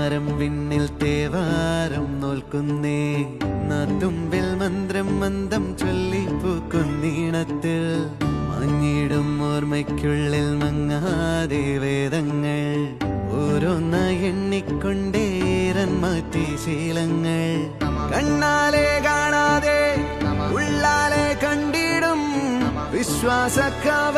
താരം വിണ്ണിൽ തേവാരം നോൽക്കുന്നേ നാത്തുമ്പിൽ മന്ത്രം മന്ദം ചൊല്ലിപ്പൂക്കുന്നീണത്തിൽ മഞ്ഞിടും ഓർമ്മയ്ക്കുള്ളിൽ മങ്ങാതെ വേദങ്ങൾ ഓരോന്നായി എണ്ണിക്കൊണ്ടേരൻ മാറ്റി ശീലങ്ങൾ കണ്ണാലെ കാണാതെ ഉള്ളാലെ കണ്ടിടും വിശ്വാസക്കാവ